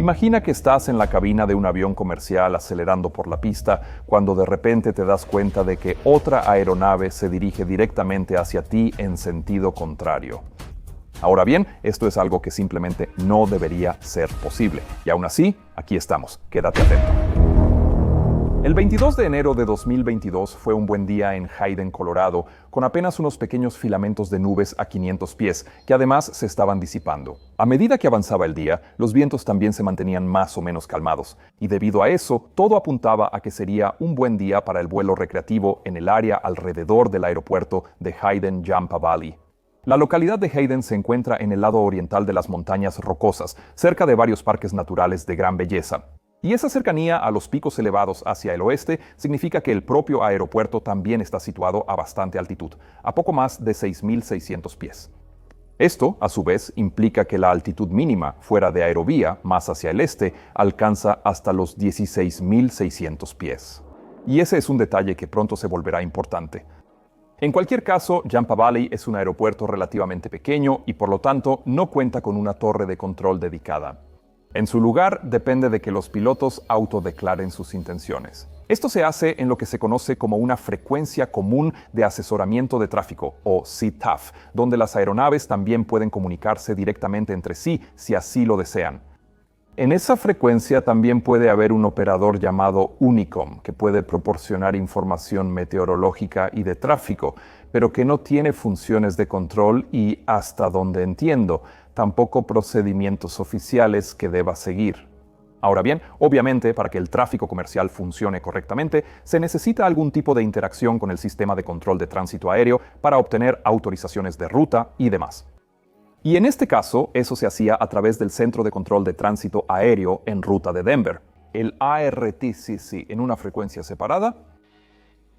Imagina que estás en la cabina de un avión comercial acelerando por la pista cuando de repente te das cuenta de que otra aeronave se dirige directamente hacia ti en sentido contrario. Ahora bien, esto es algo que simplemente no debería ser posible. Y aún así, aquí estamos. Quédate atento. El 22 de enero de 2022 fue un buen día en Hayden, Colorado, con apenas unos pequeños filamentos de nubes a 500 pies, que además se estaban disipando. A medida que avanzaba el día, los vientos también se mantenían más o menos calmados, y debido a eso, todo apuntaba a que sería un buen día para el vuelo recreativo en el área alrededor del aeropuerto de Hayden-Yampa Valley. La localidad de Hayden se encuentra en el lado oriental de las montañas rocosas, cerca de varios parques naturales de gran belleza. Y esa cercanía a los picos elevados hacia el oeste significa que el propio aeropuerto también está situado a bastante altitud, a poco más de 6.600 pies. Esto, a su vez, implica que la altitud mínima fuera de aerovía, más hacia el este, alcanza hasta los 16.600 pies. Y ese es un detalle que pronto se volverá importante. En cualquier caso, Yampa Valley es un aeropuerto relativamente pequeño y por lo tanto no cuenta con una torre de control dedicada. En su lugar, depende de que los pilotos autodeclaren sus intenciones. Esto se hace en lo que se conoce como una frecuencia común de asesoramiento de tráfico, o CTAF, donde las aeronaves también pueden comunicarse directamente entre sí si así lo desean. En esa frecuencia también puede haber un operador llamado Unicom, que puede proporcionar información meteorológica y de tráfico, pero que no tiene funciones de control y, hasta donde entiendo, tampoco procedimientos oficiales que deba seguir. Ahora bien, obviamente, para que el tráfico comercial funcione correctamente, se necesita algún tipo de interacción con el sistema de control de tránsito aéreo para obtener autorizaciones de ruta y demás. Y en este caso, eso se hacía a través del Centro de Control de Tránsito Aéreo en ruta de Denver, el ARTCC, en una frecuencia separada.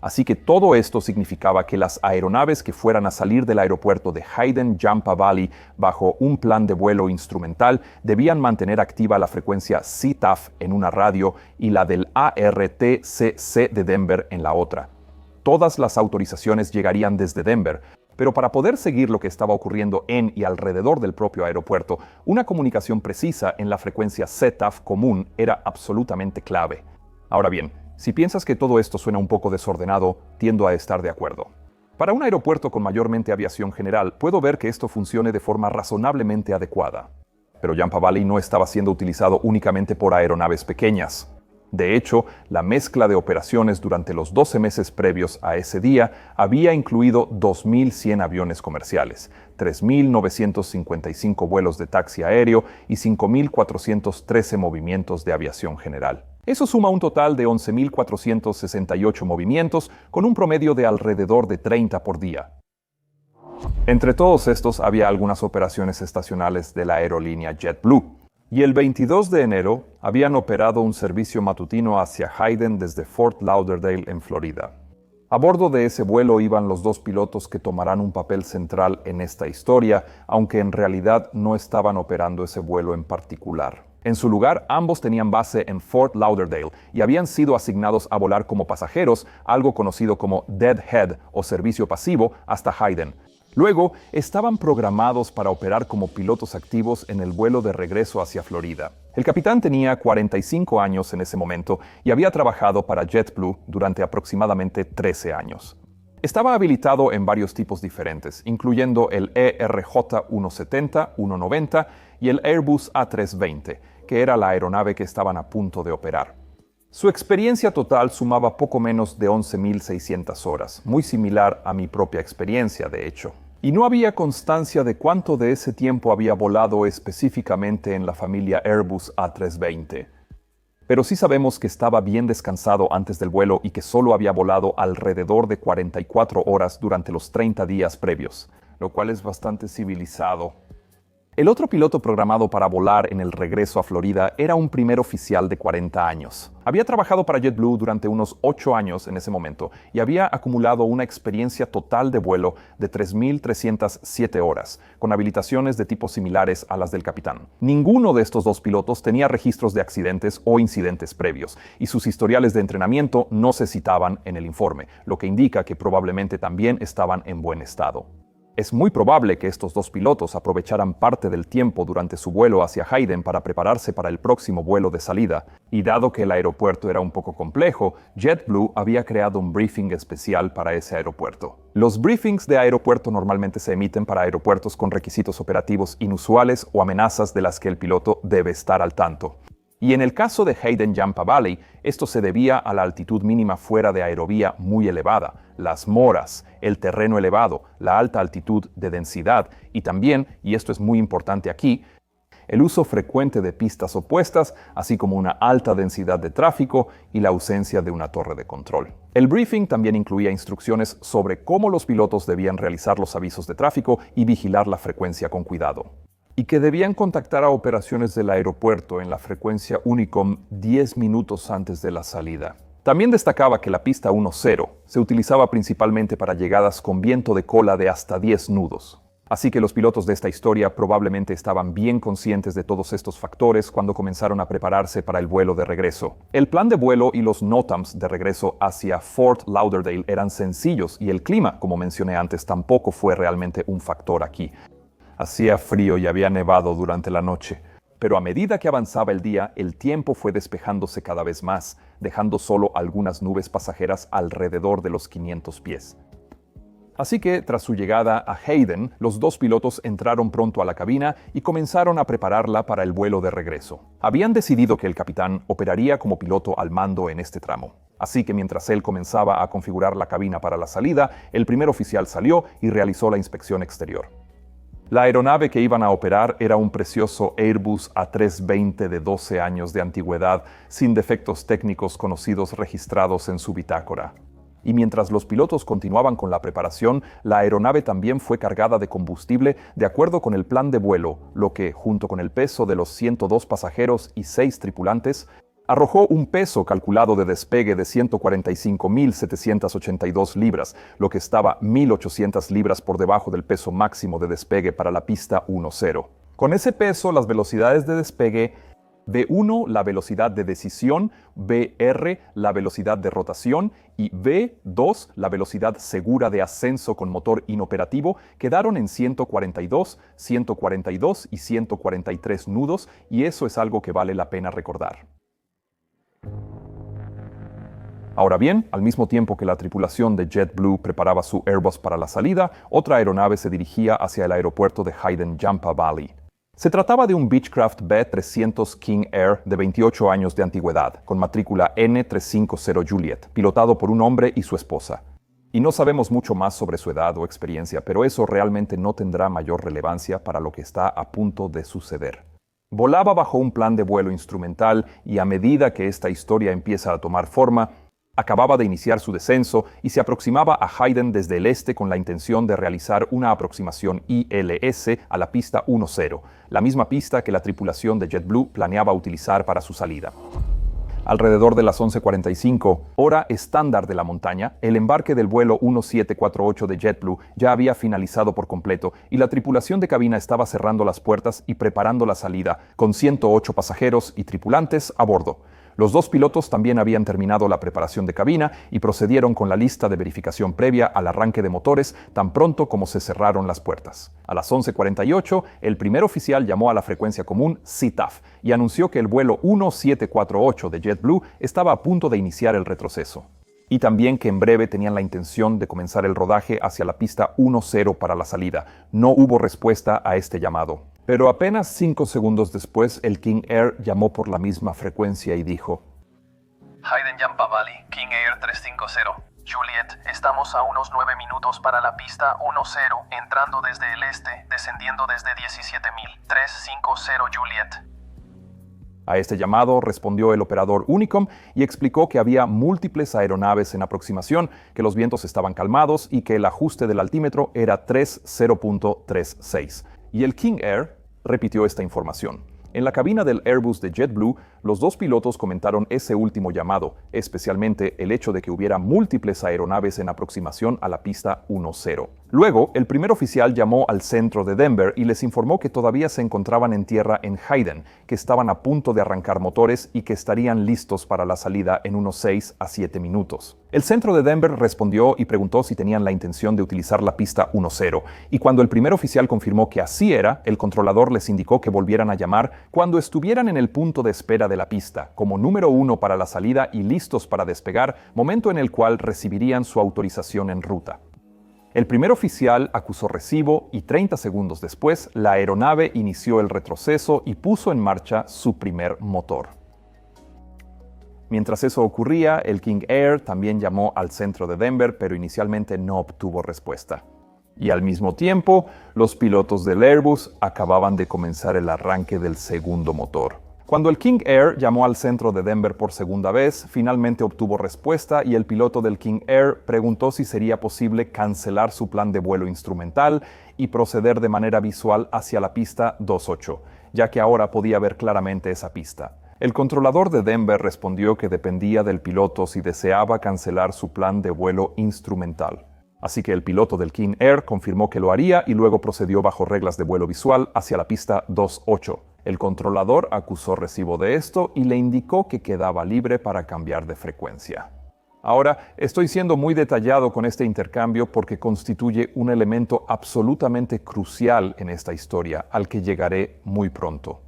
Así que todo esto significaba que las aeronaves que fueran a salir del aeropuerto de Hayden-Yampa Valley bajo un plan de vuelo instrumental debían mantener activa la frecuencia CTAF en una radio y la del ARTCC de Denver en la otra. Todas las autorizaciones llegarían desde Denver, pero para poder seguir lo que estaba ocurriendo en y alrededor del propio aeropuerto, una comunicación precisa en la frecuencia CTAF común era absolutamente clave. Ahora bien, si piensas que todo esto suena un poco desordenado, tiendo a estar de acuerdo. Para un aeropuerto con mayormente aviación general, puedo ver que esto funcione de forma razonablemente adecuada. Pero Yampa Valley no estaba siendo utilizado únicamente por aeronaves pequeñas. De hecho, la mezcla de operaciones durante los 12 meses previos a ese día había incluido 2.100 aviones comerciales, 3.955 vuelos de taxi aéreo y 5.413 movimientos de aviación general. Eso suma un total de 11.468 movimientos, con un promedio de alrededor de 30 por día. Entre todos estos había algunas operaciones estacionales de la aerolínea JetBlue. Y el 22 de enero habían operado un servicio matutino hacia Hayden desde Fort Lauderdale en Florida. A bordo de ese vuelo iban los dos pilotos que tomarán un papel central en esta historia, aunque en realidad no estaban operando ese vuelo en particular. En su lugar, ambos tenían base en Fort Lauderdale y habían sido asignados a volar como pasajeros, algo conocido como Deadhead o servicio pasivo, hasta Hayden. Luego, estaban programados para operar como pilotos activos en el vuelo de regreso hacia Florida. El capitán tenía 45 años en ese momento y había trabajado para JetBlue durante aproximadamente 13 años. Estaba habilitado en varios tipos diferentes, incluyendo el ERJ-170, 190 y el Airbus A320, que era la aeronave que estaban a punto de operar. Su experiencia total sumaba poco menos de 11.600 horas, muy similar a mi propia experiencia, de hecho. Y no había constancia de cuánto de ese tiempo había volado específicamente en la familia Airbus A320. Pero sí sabemos que estaba bien descansado antes del vuelo y que solo había volado alrededor de 44 horas durante los 30 días previos, lo cual es bastante civilizado. El otro piloto programado para volar en el regreso a Florida era un primer oficial de 40 años. Había trabajado para JetBlue durante unos 8 años en ese momento y había acumulado una experiencia total de vuelo de 3.307 horas, con habilitaciones de tipos similares a las del capitán. Ninguno de estos dos pilotos tenía registros de accidentes o incidentes previos, y sus historiales de entrenamiento no se citaban en el informe, lo que indica que probablemente también estaban en buen estado. Es muy probable que estos dos pilotos aprovecharan parte del tiempo durante su vuelo hacia Hayden para prepararse para el próximo vuelo de salida, y dado que el aeropuerto era un poco complejo, JetBlue había creado un briefing especial para ese aeropuerto. Los briefings de aeropuerto normalmente se emiten para aeropuertos con requisitos operativos inusuales o amenazas de las que el piloto debe estar al tanto. Y en el caso de Hayden-Yampa Valley, esto se debía a la altitud mínima fuera de aerovía muy elevada, las moras, el terreno elevado, la alta altitud de densidad y también, y esto es muy importante aquí, el uso frecuente de pistas opuestas, así como una alta densidad de tráfico y la ausencia de una torre de control. El briefing también incluía instrucciones sobre cómo los pilotos debían realizar los avisos de tráfico y vigilar la frecuencia con cuidado, y que debían contactar a operaciones del aeropuerto en la frecuencia Unicom 10 minutos antes de la salida. También destacaba que la pista 10 se utilizaba principalmente para llegadas con viento de cola de hasta 10 nudos. Así que los pilotos de esta historia probablemente estaban bien conscientes de todos estos factores cuando comenzaron a prepararse para el vuelo de regreso. El plan de vuelo y los NOTAMs de regreso hacia Fort Lauderdale eran sencillos y el clima, como mencioné antes, tampoco fue realmente un factor aquí. Hacía frío y había nevado durante la noche, pero a medida que avanzaba el día, el tiempo fue despejándose cada vez más, dejando solo algunas nubes pasajeras alrededor de los 500 pies. Así que, tras su llegada a Hayden, los dos pilotos entraron pronto a la cabina y comenzaron a prepararla para el vuelo de regreso. Habían decidido que el capitán operaría como piloto al mando en este tramo. Así que mientras él comenzaba a configurar la cabina para la salida, el primer oficial salió y realizó la inspección exterior. La aeronave que iban a operar era un precioso Airbus A320 de 12 años de antigüedad, sin defectos técnicos conocidos registrados en su bitácora. Y mientras los pilotos continuaban con la preparación, la aeronave también fue cargada de combustible de acuerdo con el plan de vuelo, lo que, junto con el peso de los 102 pasajeros y 6 tripulantes, arrojó un peso calculado de despegue de 145.782 libras, lo que estaba 1.800 libras por debajo del peso máximo de despegue para la pista 10. Con ese peso, las velocidades de despegue: V1, la velocidad de decisión; VR, la velocidad de rotación; y V2, la velocidad segura de ascenso con motor inoperativo, quedaron en 142, 142 y 143 nudos, y eso es algo que vale la pena recordar. Ahora bien, al mismo tiempo que la tripulación de JetBlue preparaba su Airbus para la salida, otra aeronave se dirigía hacia el aeropuerto de Hayden-Yampa Valley. Se trataba de un Beechcraft B-300 King Air de 28 años de antigüedad, con matrícula N350 Juliet, pilotado por un hombre y su esposa. Y no sabemos mucho más sobre su edad o experiencia, pero eso realmente no tendrá mayor relevancia para lo que está a punto de suceder. Volaba bajo un plan de vuelo instrumental y a medida que esta historia empieza a tomar forma, acababa de iniciar su descenso y se aproximaba a Hayden desde el este con la intención de realizar una aproximación ILS a la pista 10, la misma pista que la tripulación de JetBlue planeaba utilizar para su salida. Alrededor de las 11:45, hora estándar de la montaña, el embarque del vuelo 1748 de JetBlue ya había finalizado por completo y la tripulación de cabina estaba cerrando las puertas y preparando la salida, con 108 pasajeros y tripulantes a bordo. Los dos pilotos también habían terminado la preparación de cabina y procedieron con la lista de verificación previa al arranque de motores tan pronto como se cerraron las puertas. A las 11:48, el primer oficial llamó a la frecuencia común CTAF y anunció que el vuelo 1748 de JetBlue estaba a punto de iniciar el retroceso. Y también que en breve tenían la intención de comenzar el rodaje hacia la pista 10 para la salida. No hubo respuesta a este llamado. Pero apenas 5 segundos después, el King Air llamó por la misma frecuencia y dijo: Hayden-Yampa Valley, King Air 350. Juliet, estamos a unos 9 minutos para la pista 10, entrando desde el este, descendiendo desde 17.000. 350 Juliet. A este llamado respondió el operador Unicom y explicó que había múltiples aeronaves en aproximación, que los vientos estaban calmados y que el ajuste del altímetro era 30.36. Y el King Air repitió esta información. En la cabina del Airbus de JetBlue, Los dos pilotos comentaron ese último llamado, especialmente el hecho de que hubiera múltiples aeronaves en aproximación a la pista 10. Luego, el primer oficial llamó al centro de Denver y les informó que todavía se encontraban en tierra en Hayden, que estaban a punto de arrancar motores y que estarían listos para la salida en unos 6 a 7 minutos. El centro de Denver respondió y preguntó si tenían la intención de utilizar la pista 10, y cuando el primer oficial confirmó que así era, el controlador les indicó que volvieran a llamar cuando estuvieran en el punto de espera de la pista, como número 1 para la salida y listos para despegar, momento en el cual recibirían su autorización en ruta. El primer oficial acusó recibo y 30 segundos después, la aeronave inició el retroceso y puso en marcha su primer motor. Mientras eso ocurría, el King Air también llamó al centro de Denver, pero inicialmente no obtuvo respuesta. Y al mismo tiempo, los pilotos del Airbus acababan de comenzar el arranque del segundo motor. Cuando el King Air llamó al centro de Denver por segunda vez, finalmente obtuvo respuesta y el piloto del King Air preguntó si sería posible cancelar su plan de vuelo instrumental y proceder de manera visual hacia la pista 28, ya que ahora podía ver claramente esa pista. El controlador de Denver respondió que dependía del piloto si deseaba cancelar su plan de vuelo instrumental. Así que el piloto del King Air confirmó que lo haría y luego procedió bajo reglas de vuelo visual hacia la pista 28. El controlador acusó recibo de esto y le indicó que quedaba libre para cambiar de frecuencia. Ahora, estoy siendo muy detallado con este intercambio porque constituye un elemento absolutamente crucial en esta historia, al que llegaré muy pronto.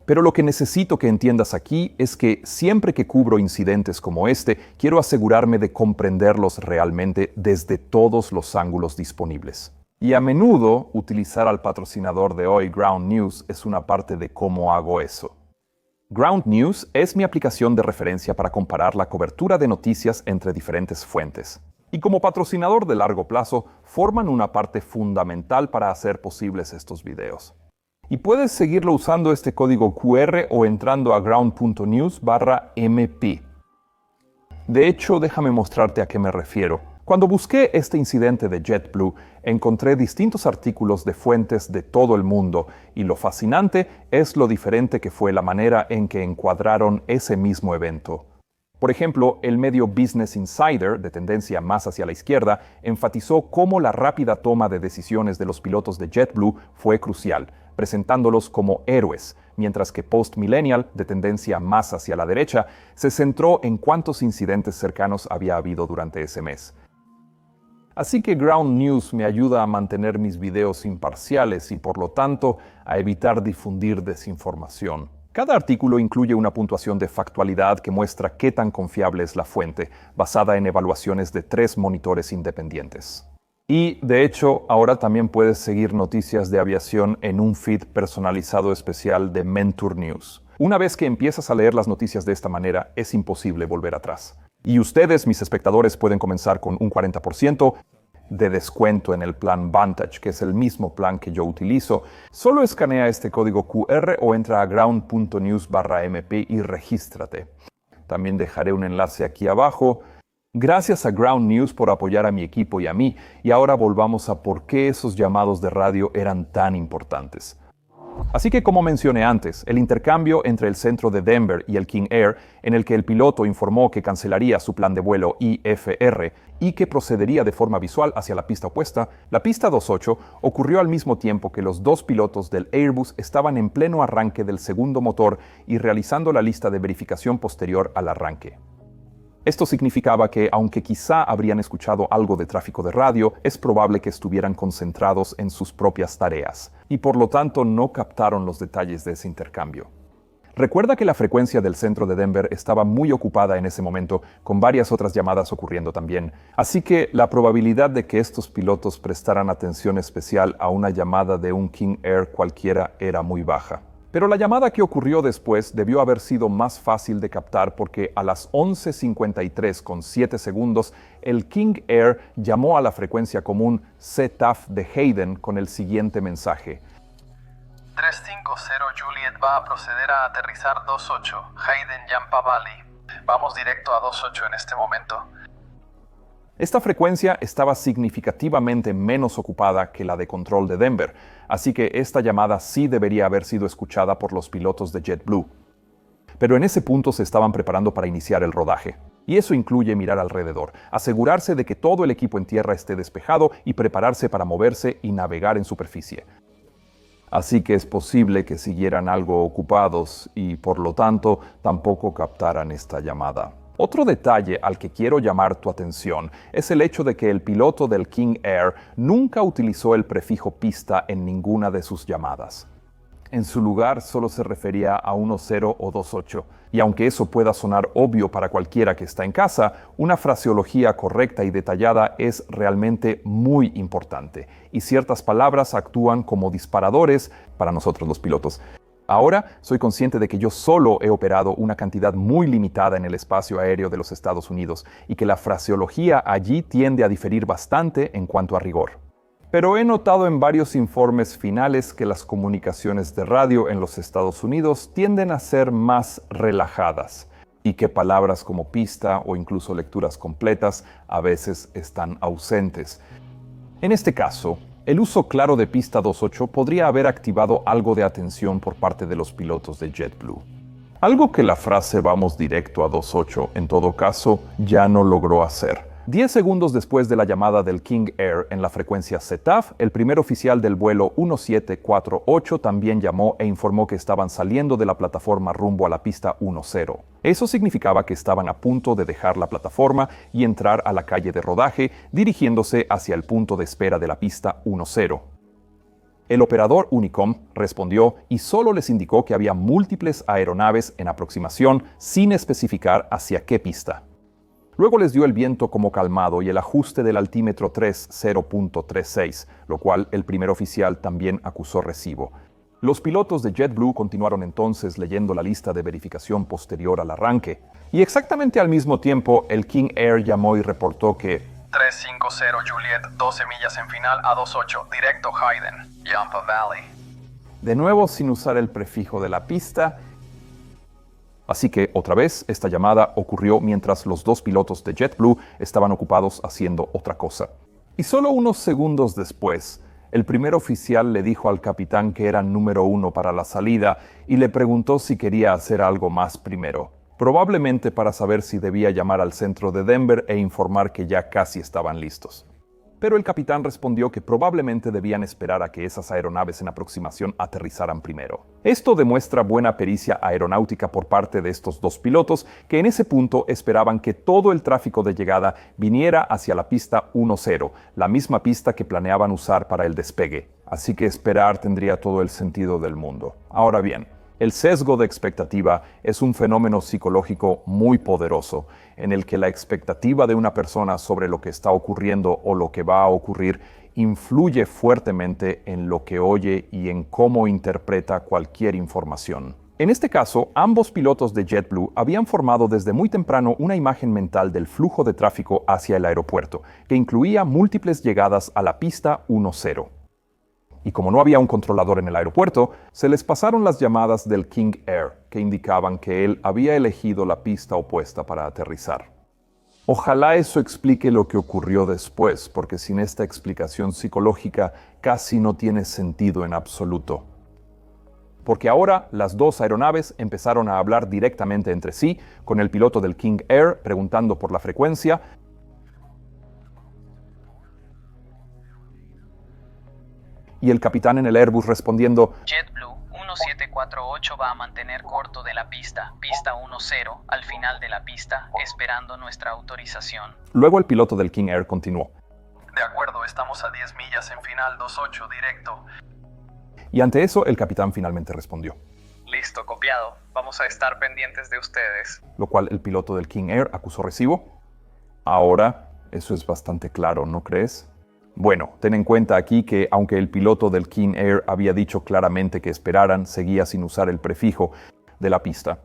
Pero lo que necesito que entiendas aquí es que siempre que cubro incidentes como este, quiero asegurarme de comprenderlos realmente desde todos los ángulos disponibles. Y a menudo, utilizar al patrocinador de hoy, Ground News, es una parte de cómo hago eso. Ground News es mi aplicación de referencia para comparar la cobertura de noticias entre diferentes fuentes. Y como patrocinador de largo plazo, forman una parte fundamental para hacer posibles estos videos. Y puedes seguirlo usando este código QR o entrando a ground.news/MP. De hecho, déjame mostrarte a qué me refiero. Cuando busqué este incidente de JetBlue, encontré distintos artículos de fuentes de todo el mundo, y lo fascinante es lo diferente que fue la manera en que encuadraron ese mismo evento. Por ejemplo, el medio Business Insider, de tendencia más hacia la izquierda, enfatizó cómo la rápida toma de decisiones de los pilotos de JetBlue fue crucial, presentándolos como héroes, mientras que Post Millennial, de tendencia más hacia la derecha, se centró en cuántos incidentes cercanos había habido durante ese mes. Así que Ground News me ayuda a mantener mis videos imparciales y, por lo tanto, a evitar difundir desinformación. Cada artículo incluye una puntuación de factualidad que muestra qué tan confiable es la fuente, basada en evaluaciones de 3 monitores independientes. Y, de hecho, ahora también puedes seguir noticias de aviación en un feed personalizado especial de Mentor News. Una vez que empiezas a leer las noticias de esta manera, es imposible volver atrás. Y ustedes, mis espectadores, pueden comenzar con un 40% de descuento en el plan Vantage, que es el mismo plan que yo utilizo. Solo escanea este código QR o entra a ground.news/MP y regístrate. También dejaré un enlace aquí abajo. Gracias a Ground News por apoyar a mi equipo y a mí, y ahora volvamos a por qué esos llamados de radio eran tan importantes. Así que, como mencioné antes, el intercambio entre el centro de Denver y el King Air, en el que el piloto informó que cancelaría su plan de vuelo IFR y que procedería de forma visual hacia la pista opuesta, la pista 28, ocurrió al mismo tiempo que los dos pilotos del Airbus estaban en pleno arranque del segundo motor y realizando la lista de verificación posterior al arranque. Esto significaba que, aunque quizá habrían escuchado algo de tráfico de radio, es probable que estuvieran concentrados en sus propias tareas, y por lo tanto no captaron los detalles de ese intercambio. Recuerda que la frecuencia del centro de Denver estaba muy ocupada en ese momento, con varias otras llamadas ocurriendo también, así que la probabilidad de que estos pilotos prestaran atención especial a una llamada de un King Air cualquiera era muy baja. Pero la llamada que ocurrió después debió haber sido más fácil de captar porque a las 11:53 con 7 segundos, el King Air llamó a la frecuencia común CTAF de Hayden con el siguiente mensaje. 350 Juliet va a proceder a aterrizar 28, Hayden Yampa Valley. Vamos directo a 28 en este momento. Esta frecuencia estaba significativamente menos ocupada que la de control de Denver, así que esta llamada sí debería haber sido escuchada por los pilotos de JetBlue. pero en ese punto se estaban preparando para iniciar el rodaje. Y eso incluye mirar alrededor, asegurarse de que todo el equipo en tierra esté despejado y prepararse para moverse y navegar en superficie. Así que es posible que siguieran algo ocupados y, por lo tanto, tampoco captaran esta llamada. Otro detalle al que quiero llamar tu atención es el hecho de que el piloto del King Air nunca utilizó el prefijo pista en ninguna de sus llamadas. En su lugar solo se refería a 10 o 28. Y aunque eso pueda sonar obvio para cualquiera que está en casa, una fraseología correcta y detallada es realmente muy importante. Y ciertas palabras actúan como disparadores para nosotros los pilotos. Ahora soy consciente de que yo solo he operado una cantidad muy limitada en el espacio aéreo de los Estados Unidos y que la fraseología allí tiende a diferir bastante en cuanto a rigor. Pero he notado en varios informes finales que las comunicaciones de radio en los Estados Unidos tienden a ser más relajadas y que palabras como pista o incluso lecturas completas a veces están ausentes. En este caso, el uso claro de pista 28 podría haber activado algo de atención por parte de los pilotos de JetBlue. Algo que la frase "vamos directo a 28" en todo caso ya no logró hacer. 10 segundos después de la llamada del King Air en la frecuencia SETAF, el primer oficial del vuelo 1748 también llamó e informó que estaban saliendo de la plataforma rumbo a la pista 10. Eso significaba que estaban a punto de dejar la plataforma y entrar a la calle de rodaje, dirigiéndose hacia el punto de espera de la pista 10. El operador Unicom respondió y solo les indicó que había múltiples aeronaves en aproximación sin especificar hacia qué pista. Luego les dio el viento como calmado y el ajuste del altímetro 30.36, lo cual el primer oficial también acusó recibo. Los pilotos de JetBlue continuaron entonces leyendo la lista de verificación posterior al arranque. Y exactamente al mismo tiempo, el King Air llamó y reportó que 350 Juliet, 12 millas en final a 28, directo Hayden, Yampa Valley. De nuevo sin usar el prefijo de la pista. Así que, otra vez, esta llamada ocurrió mientras los dos pilotos de JetBlue estaban ocupados haciendo otra cosa. Y solo unos segundos después, el primer oficial le dijo al capitán que era número 1 para la salida y le preguntó si quería hacer algo más primero, probablemente para saber si debía llamar al centro de Denver e informar que ya casi estaban listos. Pero el capitán respondió que probablemente debían esperar a que esas aeronaves en aproximación aterrizaran primero. Esto demuestra buena pericia aeronáutica por parte de estos dos pilotos que en ese punto esperaban que todo el tráfico de llegada viniera hacia la pista 10, la misma pista que planeaban usar para el despegue. Así que esperar tendría todo el sentido del mundo. Ahora bien, el sesgo de expectativa es un fenómeno psicológico muy poderoso, en el que la expectativa de una persona sobre lo que está ocurriendo o lo que va a ocurrir influye fuertemente en lo que oye y en cómo interpreta cualquier información. En este caso, ambos pilotos de JetBlue habían formado desde muy temprano una imagen mental del flujo de tráfico hacia el aeropuerto, que incluía múltiples llegadas a la pista 10. Y como no había un controlador en el aeropuerto, se les pasaron las llamadas del King Air, que indicaban que él había elegido la pista opuesta para aterrizar. Ojalá eso explique lo que ocurrió después, porque sin esta explicación psicológica casi no tiene sentido en absoluto. Porque ahora las dos aeronaves empezaron a hablar directamente entre sí, con el piloto del King Air preguntando por la frecuencia, y el capitán en el Airbus respondiendo: JetBlue 1748 va a mantener corto de la pista 10, al final de la pista, esperando nuestra autorización. Luego el piloto del King Air continuó: De acuerdo, estamos a 10 millas en final 28, directo. Y ante eso el capitán finalmente respondió: Listo, copiado. Vamos a estar pendientes de ustedes. Lo cual el piloto del King Air acusó recibo. Ahora, eso es bastante claro, ¿no crees? Bueno, ten en cuenta aquí que aunque el piloto del King Air había dicho claramente que esperaran, seguía sin usar el prefijo de la pista.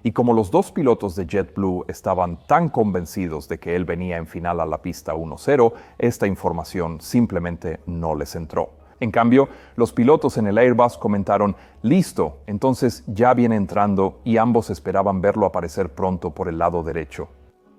Y como los dos pilotos de JetBlue estaban tan convencidos de que él venía en final a la pista 10, esta información simplemente no les entró. En cambio, los pilotos en el Airbus comentaron: listo, entonces ya viene entrando, y ambos esperaban verlo aparecer pronto por el lado derecho.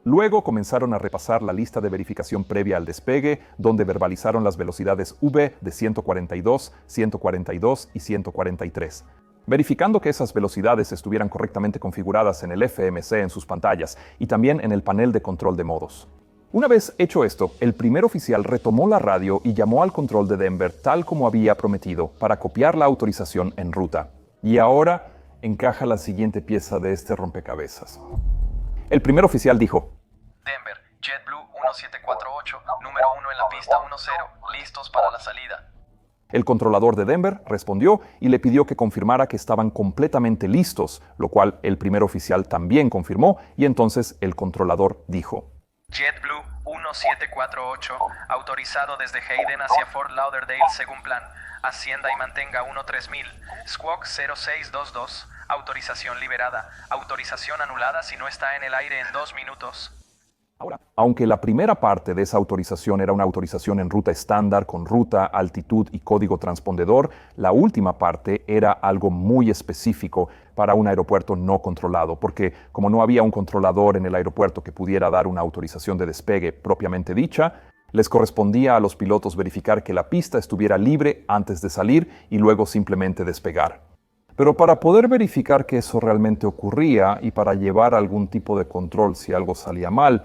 Luego comenzaron a repasar la lista de verificación previa al despegue, donde verbalizaron las velocidades V de 142, 142 y 143. verificando que esas velocidades estuvieran correctamente configuradas en el FMC en sus pantallas y también en el panel de control de modos. Una vez hecho esto, el primer oficial retomó la radio y llamó al control de Denver tal como había prometido para copiar la autorización en ruta. Y ahora encaja la siguiente pieza de este rompecabezas. El primer oficial dijo: Denver, JetBlue 1748, número 1 en la pista 10, listos para la salida. El controlador de Denver respondió y le pidió que confirmara que estaban completamente listos, lo cual el primer oficial también confirmó, y entonces el controlador dijo: JetBlue 1748, autorizado desde Hayden hacia Fort Lauderdale según plan. Ascienda y mantenga 13000. Squawk 0622. Autorización liberada. Autorización anulada si no está en el aire en 2 minutos. Ahora, aunque la primera parte de esa autorización era una autorización en ruta estándar con ruta, altitud y código transpondedor, la última parte era algo muy específico para un aeropuerto no controlado, porque como no había un controlador en el aeropuerto que pudiera dar una autorización de despegue propiamente dicha, les correspondía a los pilotos verificar que la pista estuviera libre antes de salir y luego simplemente despegar. Pero para poder verificar que eso realmente ocurría y para llevar algún tipo de control si algo salía mal,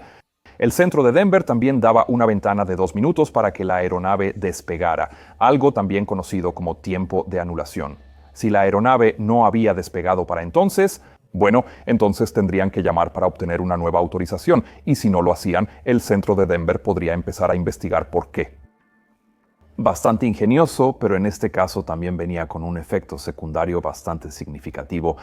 el centro de Denver también daba una ventana de 2 minutos para que la aeronave despegara, algo también conocido como tiempo de anulación. Si la aeronave no había despegado para entonces, bueno, entonces tendrían que llamar para obtener una nueva autorización, y si no lo hacían, el centro de Denver podría empezar a investigar por qué. Bastante ingenioso, pero en este caso también venía con un efecto secundario bastante significativo.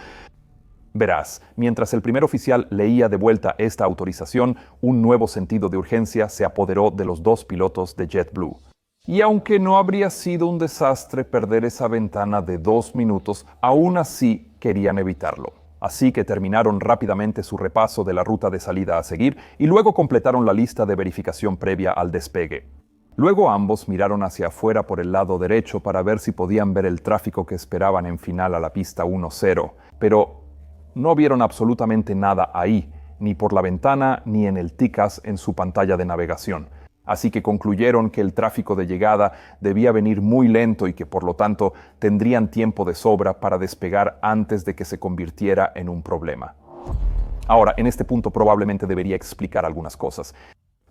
Verás, mientras el primer oficial leía de vuelta esta autorización, un nuevo sentido de urgencia se apoderó de los 2 pilotos de JetBlue. Y aunque no habría sido un desastre perder esa ventana de 2 minutos, aún así querían evitarlo. Así que terminaron rápidamente su repaso de la ruta de salida a seguir y luego completaron la lista de verificación previa al despegue. Luego ambos miraron hacia afuera por el lado derecho para ver si podían ver el tráfico que esperaban en final a la pista 10, pero no vieron absolutamente nada ahí, ni por la ventana ni en el TICAS en su pantalla de navegación. Así que concluyeron que el tráfico de llegada debía venir muy lento y que por lo tanto tendrían tiempo de sobra para despegar antes de que se convirtiera en un problema. Ahora, en este punto probablemente debería explicar algunas cosas.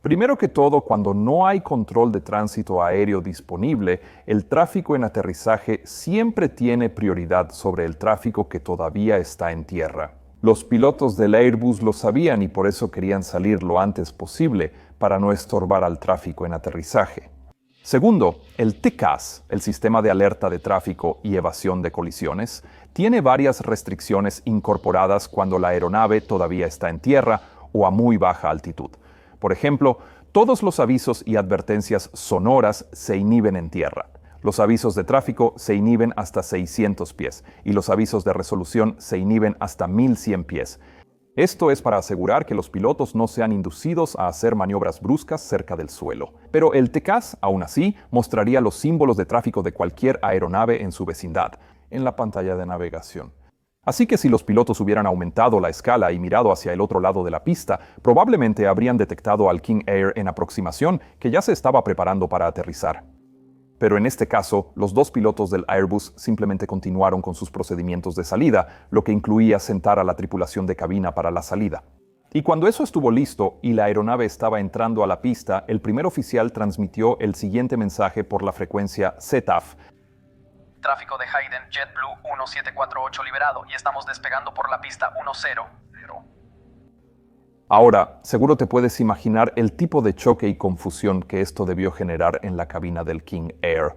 Primero que todo, cuando no hay control de tránsito aéreo disponible, el tráfico en aterrizaje siempre tiene prioridad sobre el tráfico que todavía está en tierra. Los pilotos del Airbus lo sabían y por eso querían salir lo antes posible para no estorbar al tráfico en aterrizaje. Segundo, el TCAS, el Sistema de Alerta de Tráfico y Evasión de Colisiones, tiene varias restricciones incorporadas cuando la aeronave todavía está en tierra o a muy baja altitud. Por ejemplo, todos los avisos y advertencias sonoras se inhiben en tierra. Los avisos de tráfico se inhiben hasta 600 pies y los avisos de resolución se inhiben hasta 1100 pies. Esto es para asegurar que los pilotos no sean inducidos a hacer maniobras bruscas cerca del suelo. Pero el TCAS, aún así, mostraría los símbolos de tráfico de cualquier aeronave en su vecindad, en la pantalla de navegación. Así que si los pilotos hubieran aumentado la escala y mirado hacia el otro lado de la pista, probablemente habrían detectado al King Air en aproximación que ya se estaba preparando para aterrizar. Pero en este caso, los 2 pilotos del Airbus simplemente continuaron con sus procedimientos de salida, lo que incluía sentar a la tripulación de cabina para la salida. Y cuando eso estuvo listo y la aeronave estaba entrando a la pista, el primer oficial transmitió el siguiente mensaje por la frecuencia ZAF. Tráfico de Hayden, JetBlue 1748 liberado y estamos despegando por la pista 10. Ahora, seguro te puedes imaginar el tipo de choque y confusión que esto debió generar en la cabina del King Air.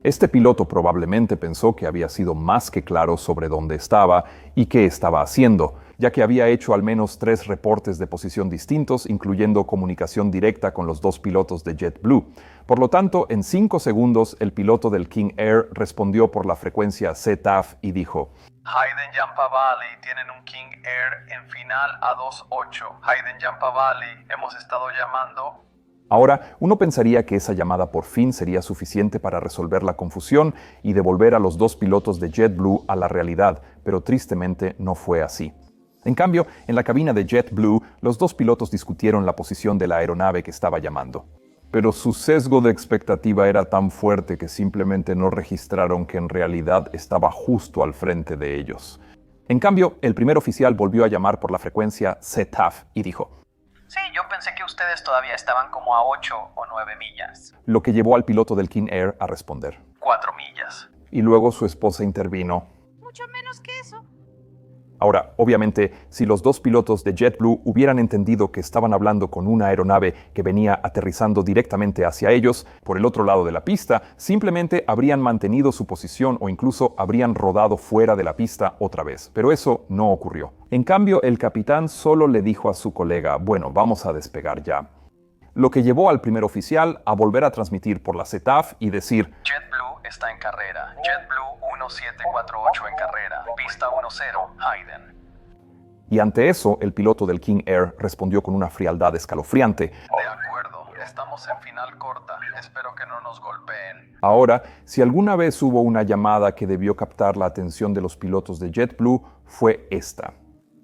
Este piloto probablemente pensó que había sido más que claro sobre dónde estaba y qué estaba haciendo, ya que había hecho al menos 3 reportes de posición distintos, incluyendo comunicación directa con los 2 pilotos de JetBlue. Por lo tanto, en 5 segundos, el piloto del King Air respondió por la frecuencia ZAF y dijo: Hayden Yampa Valley tienen un King Air en final a 28. Hayden Yampa Valley, hemos estado llamando. Ahora, uno pensaría que esa llamada por fin sería suficiente para resolver la confusión y devolver a los 2 pilotos de JetBlue a la realidad, pero tristemente no fue así. En cambio, en la cabina de JetBlue, los 2 pilotos discutieron la posición de la aeronave que estaba llamando. pero su sesgo de expectativa era tan fuerte que simplemente no registraron que en realidad estaba justo al frente de ellos. En cambio, el primer oficial volvió a llamar por la frecuencia CTAF y dijo: Sí, yo pensé que ustedes todavía estaban como a 8 o 9 millas. Lo que llevó al piloto del King Air a responder. 4 millas. Y luego su esposa intervino. Mucho menos que eso. Ahora, obviamente, si los dos pilotos de JetBlue hubieran entendido que estaban hablando con una aeronave que venía aterrizando directamente hacia ellos, por el otro lado de la pista, simplemente habrían mantenido su posición o incluso habrían rodado fuera de la pista otra vez. Pero eso no ocurrió. En cambio, el capitán solo le dijo a su colega: bueno, vamos a despegar ya. Lo que llevó al primer oficial a volver a transmitir por la CTAF y decir: JetBlue está en carrera. JetBlue 1748 en carrera. Pista 10, Hayden. Y ante eso, el piloto del King Air respondió con una frialdad escalofriante: De acuerdo, estamos en final corta. Espero que no nos golpeen. Ahora, si alguna vez hubo una llamada que debió captar la atención de los pilotos de JetBlue, fue esta.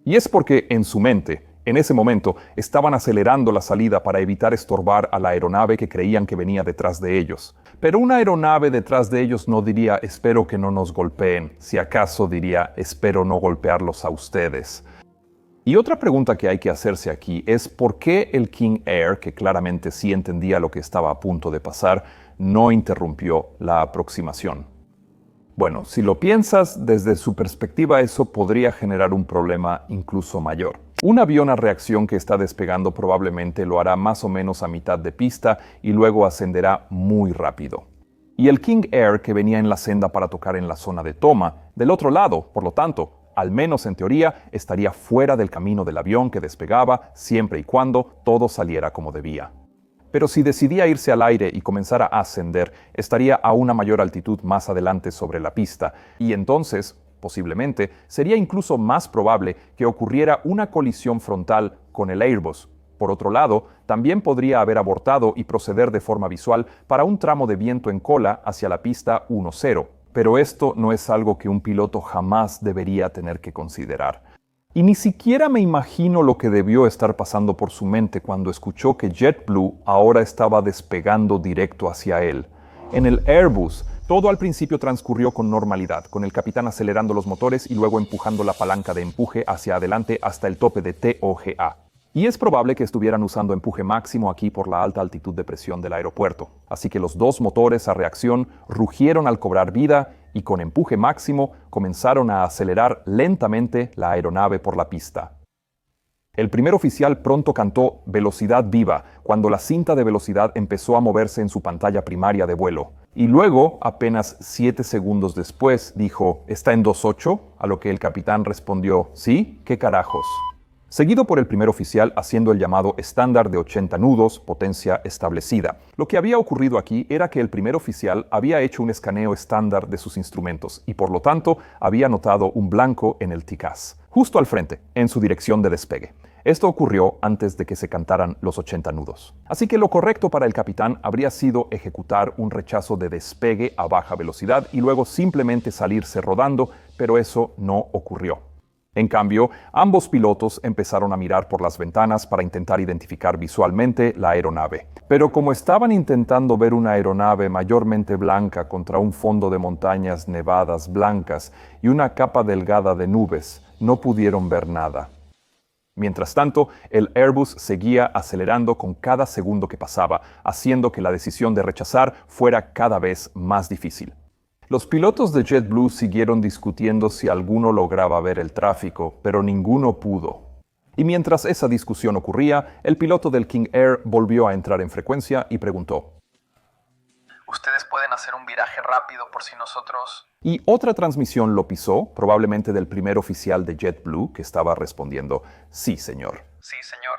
Y es porque en su mente, en ese momento, estaban acelerando la salida para evitar estorbar a la aeronave que creían que venía detrás de ellos. Pero una aeronave detrás de ellos no diría: espero que no nos golpeen. Si acaso diría: espero no golpearlos a ustedes. Y otra pregunta que hay que hacerse aquí es ¿por qué el King Air, que claramente sí entendía lo que estaba a punto de pasar, no interrumpió la aproximación? Bueno, si lo piensas, desde su perspectiva eso podría generar un problema incluso mayor. Un avión a reacción que está despegando probablemente lo hará más o menos a mitad de pista y luego ascenderá muy rápido. Y el King Air, que venía en la senda para tocar en la zona de toma, del otro lado, por lo tanto, al menos en teoría, estaría fuera del camino del avión que despegaba siempre y cuando todo saliera como debía. Pero si decidía irse al aire y comenzara a ascender, estaría a una mayor altitud más adelante sobre la pista, y entonces, posiblemente, sería incluso más probable que ocurriera una colisión frontal con el Airbus. Por otro lado, también podría haber abortado y proceder de forma visual para un tramo de viento en cola hacia la pista 10, pero esto no es algo que un piloto jamás debería tener que considerar. Y ni siquiera me imagino lo que debió estar pasando por su mente cuando escuchó que JetBlue ahora estaba despegando directo hacia él. En el Airbus, todo al principio transcurrió con normalidad, con el capitán acelerando los motores y luego empujando la palanca de empuje hacia adelante hasta el tope de TOGA. Y es probable que estuvieran usando empuje máximo aquí por la alta altitud de presión del aeropuerto. Así que los dos motores a reacción rugieron al cobrar vida y con empuje máximo comenzaron a acelerar lentamente la aeronave por la pista. El primer oficial pronto cantó velocidad viva cuando la cinta de velocidad empezó a moverse en su pantalla primaria de vuelo. Y luego, apenas 7 segundos después, dijo: ¿está en 2.8? A lo que el capitán respondió: ¿sí? ¿Qué carajos? Seguido por el primer oficial haciendo el llamado estándar de 80 nudos, potencia establecida. Lo que había ocurrido aquí era que el primer oficial había hecho un escaneo estándar de sus instrumentos y por lo tanto había notado un blanco en el TCAS, justo al frente, en su dirección de despegue. Esto ocurrió antes de que se cantaran los 80 nudos. Así que lo correcto para el capitán habría sido ejecutar un rechazo de despegue a baja velocidad y luego simplemente salirse rodando, pero eso no ocurrió. En cambio, ambos pilotos empezaron a mirar por las ventanas para intentar identificar visualmente la aeronave. Pero como estaban intentando ver una aeronave mayormente blanca contra un fondo de montañas nevadas blancas y una capa delgada de nubes, no pudieron ver nada. Mientras tanto, el Airbus seguía acelerando con cada segundo que pasaba, haciendo que la decisión de rechazar fuera cada vez más difícil. Los pilotos de JetBlue siguieron discutiendo si alguno lograba ver el tráfico, pero ninguno pudo. Y mientras esa discusión ocurría, el piloto del King Air volvió a entrar en frecuencia y preguntó: ¿ustedes pueden hacer un viraje rápido por si nosotros...? Y otra transmisión lo pisó, probablemente del primer oficial de JetBlue, que estaba respondiendo: sí, señor. Sí, señor.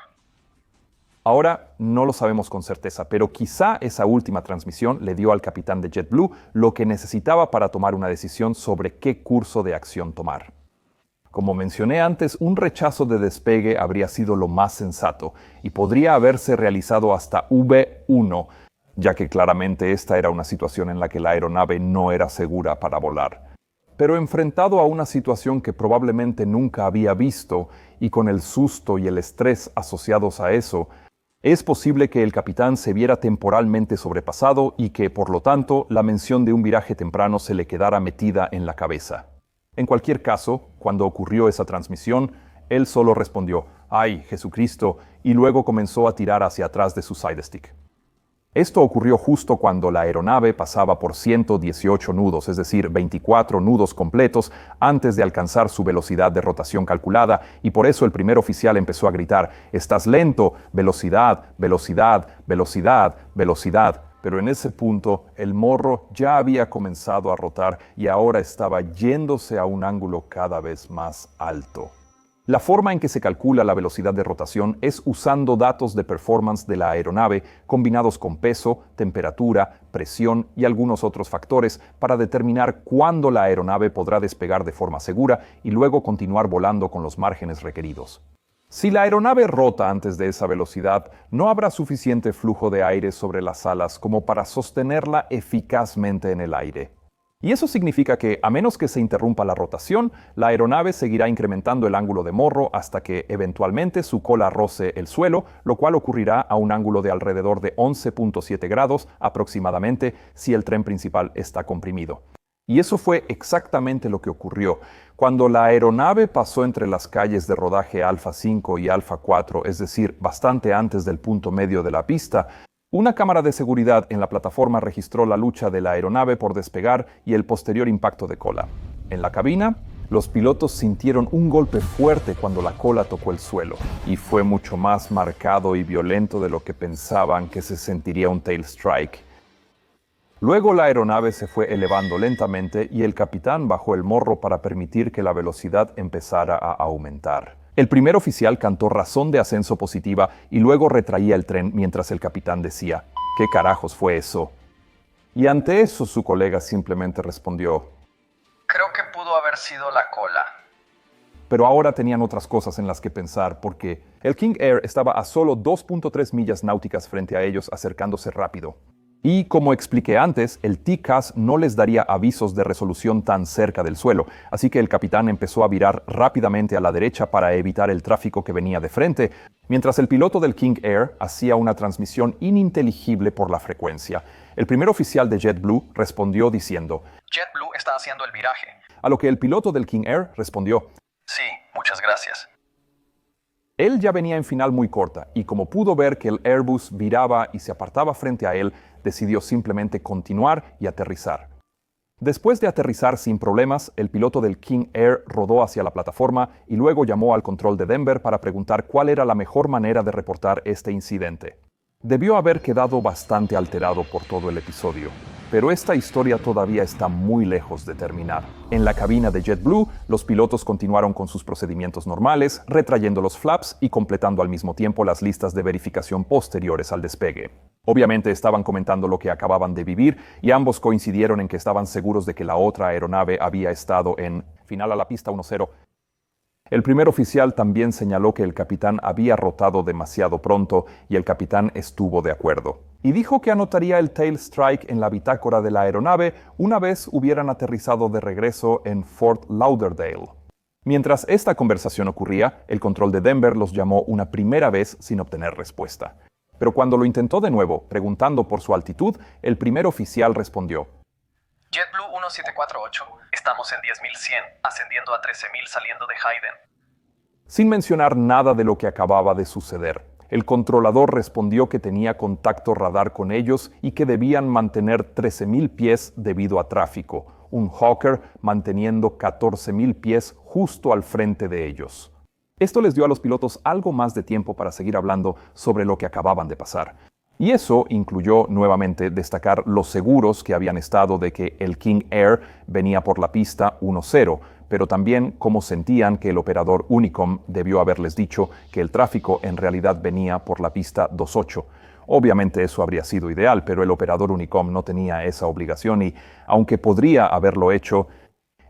Ahora no lo sabemos con certeza, pero quizá esa última transmisión le dio al capitán de JetBlue lo que necesitaba para tomar una decisión sobre qué curso de acción tomar. Como mencioné antes, un rechazo de despegue habría sido lo más sensato y podría haberse realizado hasta V1, ya que claramente esta era una situación en la que la aeronave no era segura para volar. Pero enfrentado a una situación que probablemente nunca había visto y con el susto y el estrés asociados a eso, Es posible que el capitán se viera temporalmente sobrepasado y que, por lo tanto, la mención de un viraje temprano se le quedara metida en la cabeza. En cualquier caso, cuando ocurrió esa transmisión, él solo respondió, ¡ay, Jesucristo!, y luego comenzó a tirar hacia atrás de su side stick. Esto ocurrió justo cuando la aeronave pasaba por 118 nudos, es decir, 24 nudos completos, antes de alcanzar su velocidad de rotación calculada, y por eso el primer oficial empezó a gritar, «¡Estás lento! ¡Velocidad! ¡Velocidad! ¡Velocidad! ¡Velocidad!». Pero en ese punto, el morro ya había comenzado a rotar y ahora estaba yéndose a un ángulo cada vez más alto. La forma en que se calcula la velocidad de rotación es usando datos de performance de la aeronave combinados con peso, temperatura, presión y algunos otros factores para determinar cuándo la aeronave podrá despegar de forma segura y luego continuar volando con los márgenes requeridos. Si la aeronave rota antes de esa velocidad, no habrá suficiente flujo de aire sobre las alas como para sostenerla eficazmente en el aire. Y eso significa que, a menos que se interrumpa la rotación, la aeronave seguirá incrementando el ángulo de morro hasta que, eventualmente, su cola roce el suelo, lo cual ocurrirá a un ángulo de alrededor de 11.7 grados aproximadamente si el tren principal está comprimido. Y eso fue exactamente lo que ocurrió. Cuando la aeronave pasó entre las calles de rodaje Alfa 5 y Alfa 4, es decir, bastante antes del punto medio de la pista, una cámara de seguridad en la plataforma registró la lucha de la aeronave por despegar y el posterior impacto de cola. En la cabina, los pilotos sintieron un golpe fuerte cuando la cola tocó el suelo, y fue mucho más marcado y violento de lo que pensaban que se sentiría un tail strike. Luego la aeronave se fue elevando lentamente y el capitán bajó el morro para permitir que la velocidad empezara a aumentar. El primer oficial cantó razón de ascenso positiva y luego retraía el tren mientras el capitán decía, ¿qué carajos fue eso? Y ante eso su colega simplemente respondió, Creo que pudo haber sido la cola. pero ahora tenían otras cosas en las que pensar porque el King Air estaba a solo 2.3 millas náuticas frente a ellos acercándose rápido. Y como expliqué antes, el TCAS no les daría avisos de resolución tan cerca del suelo, así que el capitán empezó a virar rápidamente a la derecha para evitar el tráfico que venía de frente, mientras el piloto del King Air hacía una transmisión ininteligible por la frecuencia. El primer oficial de JetBlue respondió diciendo, JetBlue está haciendo el viraje. a lo que el piloto del King Air respondió, Sí, muchas gracias. Él ya venía en final muy corta y como pudo ver que el Airbus viraba y se apartaba frente a él, decidió simplemente continuar y aterrizar. Después de aterrizar sin problemas, el piloto del King Air rodó hacia la plataforma y luego llamó al control de Denver para preguntar cuál era la mejor manera de reportar este incidente. Debió haber quedado bastante alterado por todo el episodio, pero esta historia todavía está muy lejos de terminar. En la cabina de JetBlue, los pilotos continuaron con sus procedimientos normales, retrayendo los flaps y completando al mismo tiempo las listas de verificación posteriores al despegue. Obviamente estaban comentando lo que acababan de vivir y ambos coincidieron en que estaban seguros de que la otra aeronave había estado en final a la pista 1-0. El primer oficial también señaló que el capitán había rotado demasiado pronto y el capitán estuvo de acuerdo. Y dijo que anotaría el tail strike en la bitácora de la aeronave una vez hubieran aterrizado de regreso en Fort Lauderdale. Mientras esta conversación ocurría, el control de Denver los llamó una primera vez sin obtener respuesta. Pero cuando lo intentó de nuevo, preguntando por su altitud, el primer oficial respondió, JetBlue 1748, estamos en 10.100, ascendiendo a 13.000 saliendo de Hayden. sin mencionar nada de lo que acababa de suceder. El controlador respondió que tenía contacto radar con ellos y que debían mantener 13.000 pies debido a tráfico, un Hawker manteniendo 14.000 pies justo al frente de ellos. Esto les dio a los pilotos algo más de tiempo para seguir hablando sobre lo que acababan de pasar. Y eso incluyó nuevamente destacar los seguros que habían estado de que el King Air venía por la pista 1-0, pero también cómo sentían que el operador Unicom debió haberles dicho que el tráfico en realidad venía por la pista 2-8. Obviamente eso habría sido ideal, pero el operador Unicom no tenía esa obligación y, aunque podría haberlo hecho,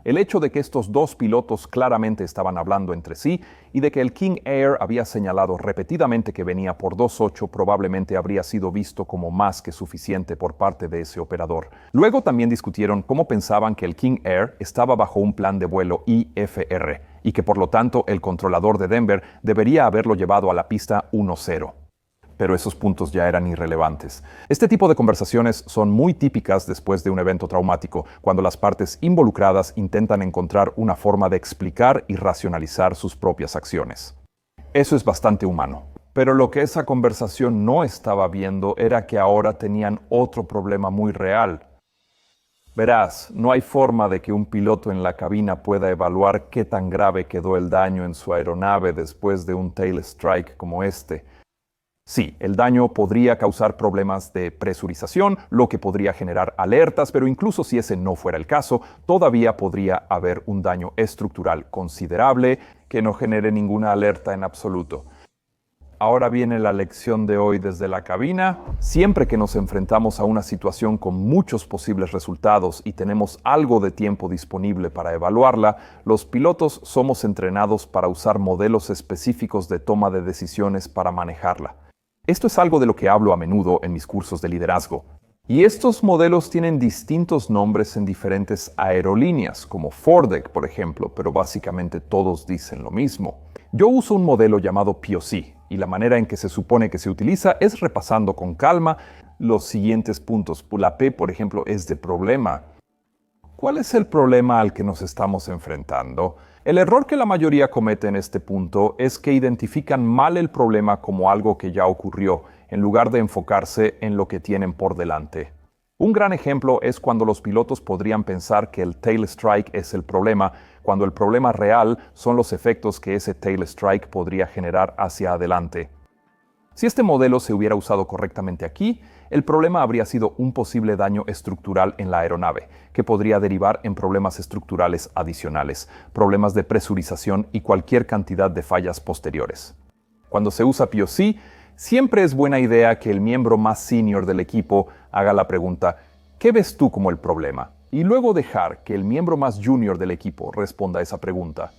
el hecho de que estos dos pilotos claramente estaban hablando entre sí y de que el King Air había señalado repetidamente que venía por 2.8 probablemente habría sido visto como más que suficiente por parte de ese operador. Luego también discutieron cómo pensaban que el King Air estaba bajo un plan de vuelo IFR y que por lo tanto el controlador de Denver debería haberlo llevado a la pista 1-0. pero esos puntos ya eran irrelevantes. Este tipo de conversaciones son muy típicas después de un evento traumático, cuando las partes involucradas intentan encontrar una forma de explicar y racionalizar sus propias acciones. Eso es bastante humano. Pero lo que esa conversación no estaba viendo era que ahora tenían otro problema muy real. Verás, no hay forma de que un piloto en la cabina pueda evaluar qué tan grave quedó el daño en su aeronave después de un tail strike como este. Sí, el daño podría causar problemas de presurización, lo que podría generar alertas, pero incluso si ese no fuera el caso, todavía podría haber un daño estructural considerable que no genere ninguna alerta en absoluto. Ahora viene la lección de hoy desde la cabina. Siempre que nos enfrentamos a una situación con muchos posibles resultados y tenemos algo de tiempo disponible para evaluarla, los pilotos somos entrenados para usar modelos específicos de toma de decisiones para manejarla. Esto es algo de lo que hablo a menudo en mis cursos de liderazgo. Y estos modelos tienen distintos nombres en diferentes aerolíneas, como FORDEC, por ejemplo, pero básicamente todos dicen lo mismo. Yo uso un modelo llamado POC, y la manera en que se supone que se utiliza es repasando con calma los siguientes puntos. La P, por ejemplo, es de problema. ¿Cuál es el problema al que nos estamos enfrentando? El error que la mayoría comete en este punto es que identifican mal el problema como algo que ya ocurrió, en lugar de enfocarse en lo que tienen por delante. Un gran ejemplo es cuando los pilotos podrían pensar que el tail strike es el problema, cuando el problema real son los efectos que ese tail strike podría generar hacia adelante. Si este modelo se hubiera usado correctamente aquí, el problema habría sido un posible daño estructural en la aeronave, que podría derivar en problemas estructurales adicionales, problemas de presurización y cualquier cantidad de fallas posteriores. Cuando se usa POC, siempre es buena idea que el miembro más senior del equipo haga la pregunta, ¿qué ves tú como el problema? Y luego dejar que el miembro más junior del equipo responda a esa pregunta.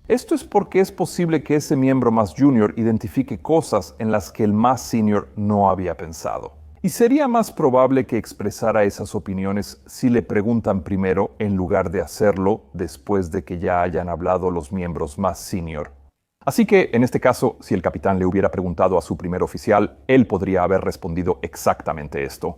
Esto es porque es posible que ese miembro más junior identifique cosas en las que el más senior no había pensado. Y sería más probable que expresara esas opiniones si le preguntan primero en lugar de hacerlo después de que ya hayan hablado los miembros más senior. Así que, en este caso, si el capitán le hubiera preguntado a su primer oficial, él podría haber respondido exactamente esto.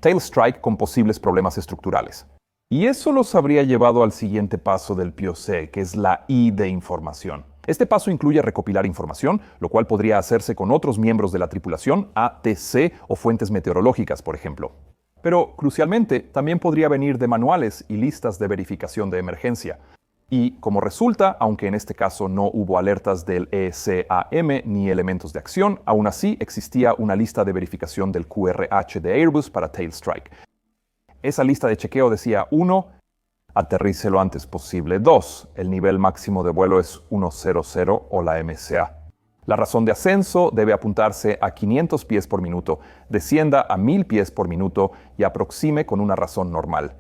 Tail strike con posibles problemas estructurales. Y eso los habría llevado al siguiente paso del POC, que es la I de información. Este paso incluye recopilar información, lo cual podría hacerse con otros miembros de la tripulación, ATC o fuentes meteorológicas, por ejemplo. Pero, crucialmente, también podría venir de manuales y listas de verificación de emergencia. Y, como resulta, aunque en este caso no hubo alertas del ECAM ni elementos de acción, aún así existía una lista de verificación del QRH de Airbus para tail strike. Esa lista de chequeo decía 1, aterrice lo antes posible. 2, el nivel máximo de vuelo es 100 o la MCA. La razón de ascenso debe apuntarse a 500 pies por minuto, descienda a 1000 pies por minuto y aproxime con una razón normal.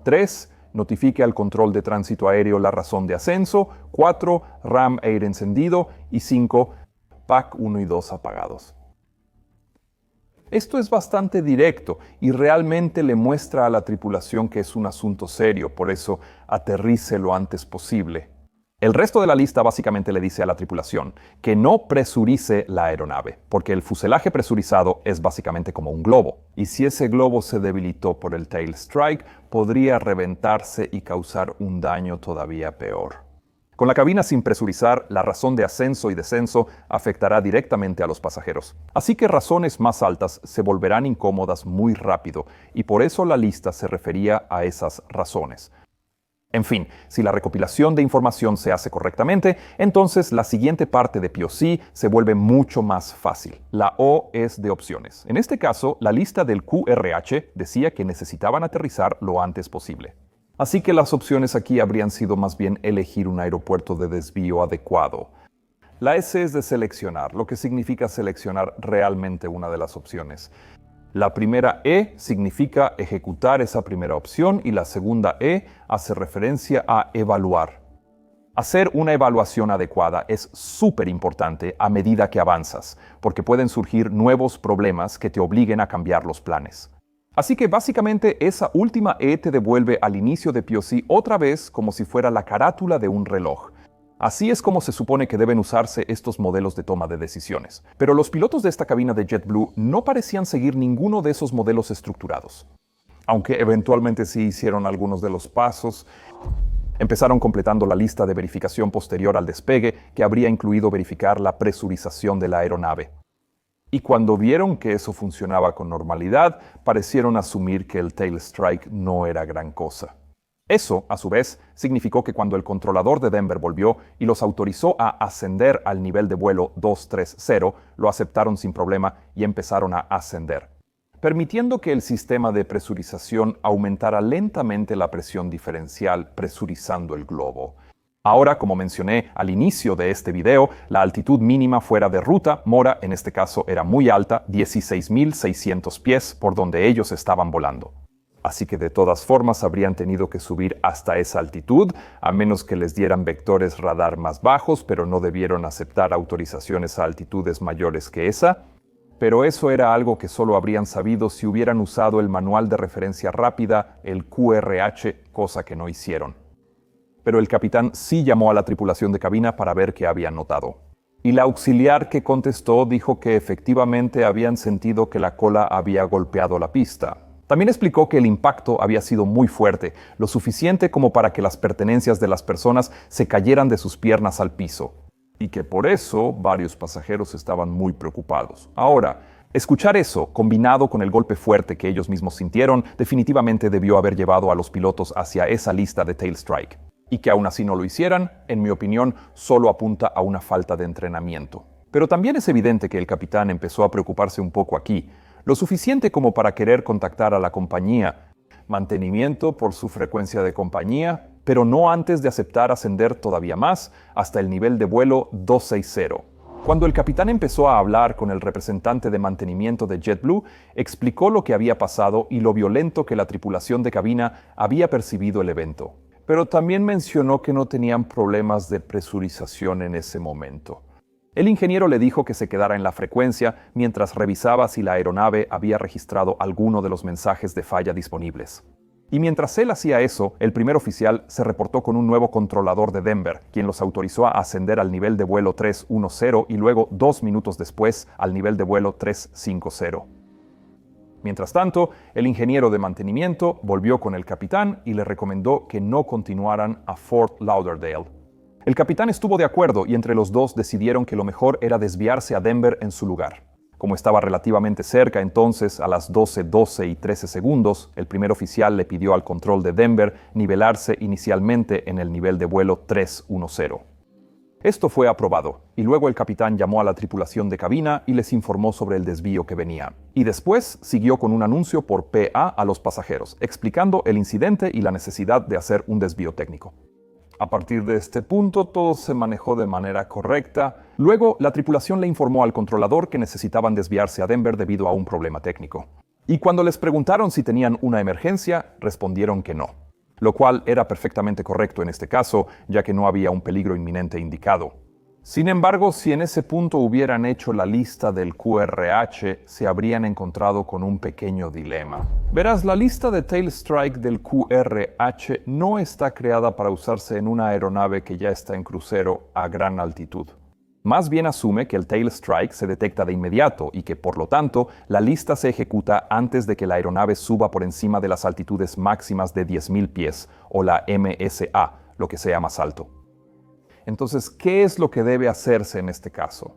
3, notifique al control de tránsito aéreo la razón de ascenso. 4, RAM Air encendido. Y 5, PAC 1 y 2 apagados. Esto es bastante directo y realmente le muestra a la tripulación que es un asunto serio, por eso aterrice lo antes posible. El resto de la lista básicamente le dice a la tripulación que no presurice la aeronave, porque el fuselaje presurizado es básicamente como un globo. Y si ese globo se debilitó por el tail strike, podría reventarse y causar un daño todavía peor. Con la cabina sin presurizar, la razón de ascenso y descenso afectará directamente a los pasajeros. Así que razones más altas se volverán incómodas muy rápido, y por eso la lista se refería a esas razones. En fin, si la recopilación de información se hace correctamente, entonces la siguiente parte de POC se vuelve mucho más fácil. La O es de opciones. En este caso, la lista del QRH decía que necesitaban aterrizar lo antes posible. Así que las opciones aquí habrían sido más bien elegir un aeropuerto de desvío adecuado. La S es de seleccionar, lo que significa seleccionar realmente una de las opciones. La primera E significa ejecutar esa primera opción y la segunda E hace referencia a evaluar. Hacer una evaluación adecuada es súper importante a medida que avanzas, porque pueden surgir nuevos problemas que te obliguen a cambiar los planes. Así que básicamente esa última E te devuelve al inicio de POC otra vez como si fuera la carátula de un reloj. Así es como se supone que deben usarse estos modelos de toma de decisiones. Pero los pilotos de esta cabina de JetBlue no parecían seguir ninguno de esos modelos estructurados. Aunque eventualmente sí hicieron algunos de los pasos. Empezaron completando la lista de verificación posterior al despegue, que habría incluido verificar la presurización de la aeronave. Y cuando vieron que eso funcionaba con normalidad, parecieron asumir que el tail strike no era gran cosa. Eso, a su vez, significó que cuando el controlador de Denver volvió y los autorizó a ascender al nivel de vuelo 230, lo aceptaron sin problema y empezaron a ascender, permitiendo que el sistema de presurización aumentara lentamente la presión diferencial, presurizando el globo. Ahora, como mencioné al inicio de este video, la altitud mínima fuera de ruta, Mora, en este caso era muy alta, 16.600 pies por donde ellos estaban volando. Así que de todas formas habrían tenido que subir hasta esa altitud, a menos que les dieran vectores radar más bajos, pero no debieron aceptar autorizaciones a altitudes mayores que esa. Pero eso era algo que solo habrían sabido si hubieran usado el manual de referencia rápida, el QRH, cosa que no hicieron. Pero el capitán sí llamó a la tripulación de cabina para ver qué habían notado. Y la auxiliar que contestó dijo que efectivamente habían sentido que la cola había golpeado la pista. También explicó que el impacto había sido muy fuerte, lo suficiente como para que las pertenencias de las personas se cayeran de sus piernas al piso, y que por eso varios pasajeros estaban muy preocupados. Ahora, escuchar eso, combinado con el golpe fuerte que ellos mismos sintieron, definitivamente debió haber llevado a los pilotos hacia esa lista de tail strike. Y que aún así no lo hicieran, en mi opinión, solo apunta a una falta de entrenamiento. Pero también es evidente que el capitán empezó a preocuparse un poco aquí, lo suficiente como para querer contactar a la compañía, mantenimiento por su frecuencia de compañía, pero no antes de aceptar ascender todavía más hasta el nivel de vuelo 260. Cuando el capitán empezó a hablar con el representante de mantenimiento de JetBlue, explicó lo que había pasado y lo violento que la tripulación de cabina había percibido el evento. Pero también mencionó que no tenían problemas de presurización en ese momento. El ingeniero le dijo que se quedara en la frecuencia mientras revisaba si la aeronave había registrado alguno de los mensajes de falla disponibles. Y mientras él hacía eso, el primer oficial se reportó con un nuevo controlador de Denver, quien los autorizó a ascender al nivel de vuelo 310 y luego 2 minutos después al nivel de vuelo 350. Mientras tanto, el ingeniero de mantenimiento volvió con el capitán y le recomendó que no continuaran a Fort Lauderdale. El capitán estuvo de acuerdo y entre los dos decidieron que lo mejor era desviarse a Denver en su lugar. Como estaba relativamente cerca entonces, a las 12:12 y 13 segundos, el primer oficial le pidió al control de Denver nivelarse inicialmente en el nivel de vuelo 310. Esto fue aprobado, y luego el capitán llamó a la tripulación de cabina y les informó sobre el desvío que venía. Y después siguió con un anuncio por PA a los pasajeros, explicando el incidente y la necesidad de hacer un desvío técnico. A partir de este punto, todo se manejó de manera correcta. Luego, la tripulación le informó al controlador que necesitaban desviarse a Denver debido a un problema técnico. Y cuando les preguntaron si tenían una emergencia, respondieron que no. Lo cual era perfectamente correcto en este caso, ya que no había un peligro inminente indicado. Sin embargo, si en ese punto hubieran hecho la lista del QRH, se habrían encontrado con un pequeño dilema. Verás, la lista de tail strike del QRH no está creada para usarse en una aeronave que ya está en crucero a gran altitud. Más bien asume que el tail strike se detecta de inmediato y que, por lo tanto, la lista se ejecuta antes de que la aeronave suba por encima de las altitudes máximas de 10.000 pies, o la MSA, lo que sea más alto. Entonces, ¿qué es lo que debe hacerse en este caso?